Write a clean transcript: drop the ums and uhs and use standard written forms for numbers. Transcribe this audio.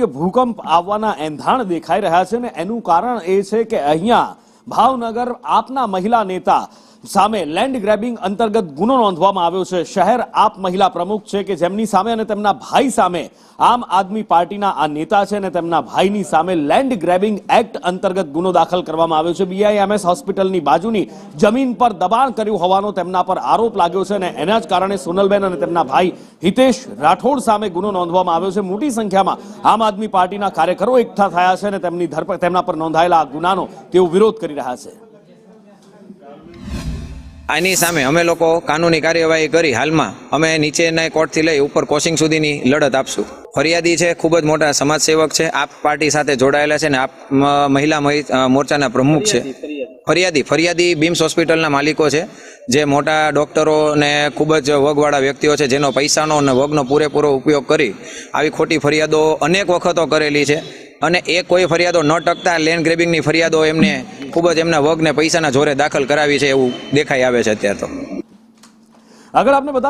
કે ભૂકંપ આવવાના એંધાણ દેખાઈ રહ્યા છે ને એનું કારણ એ છે કે અહીંયા ભાવનગર આપના મહિલા નેતા સામે લેન્ડ ગ્રેબિંગ અંતર્ગત ગુનો નોંધવામાં આવ્યો છે। શહેર આપ મહિલા પ્રમુખ છે કે જેમની સામે અને તેમના ભાઈ સામે આમ આદમી પાર્ટીના આ નેતા છે અને તેમના ભાઈની સામે લેન્ડ ગ્રેબિંગ એક્ટ અંતર્ગત ગુનો દાખલ કરવામાં આવ્યો છે। બીઆઈએમએસ હોસ્પિટલની બાજુની જમીન પર દબાણ કર્યું હોવાનો તેમના પર આરોપ લાગ્યો છે અને એના જ કારણે સોનલબેન અને તેમના ભાઈ હિતેશ રાઠોડ સામે ગુનો નોંધવામાં આવ્યો છે। મોટી સંખ્યામાં આમ આદમી પાર્ટીના કાર્યકરો એકઠા થયા છે અને તેમના પર નોંધાયેલા આ ગુનાનો તેઓ વિરોધ કરી રહ્યા છે। આની સામે અમે લોકો કાનૂની કાર્યવાહી કરી હાલમાં અમે નીચેના કોર્ટથી લઈ ઉપર કોશિંગ સુધીની લડત આપશું। ફરિયાદી છે, ખૂબ જ મોટા સમાજસેવક છે, આપ પાર્ટી સાથે જોડાયેલા છે ને આપ મહિલા મોરચાના પ્રમુખ છે। ફરિયાદી બીમ્સ હોસ્પિટલના માલિકો છે, જે મોટા ડોક્ટરો ને ખૂબ જ વગવાળા વ્યક્તિઓ છે, જેનો પૈસાનો અને વગનો પૂરેપૂરો ઉપયોગ કરી આવી ખોટી ફરિયાદો અનેક વખતો કરેલી છે અને એ કોઈ ફરિયાદો ન ટકતા લેન્ડ ગ્રેબિંગની ફરિયાદો એમને ખૂબ જ એમના વગને પૈસાના જોરે દાખલ કરાવી છે એવું દેખાઈ આવે છે અત્યારે। તો આગળ આપને બતા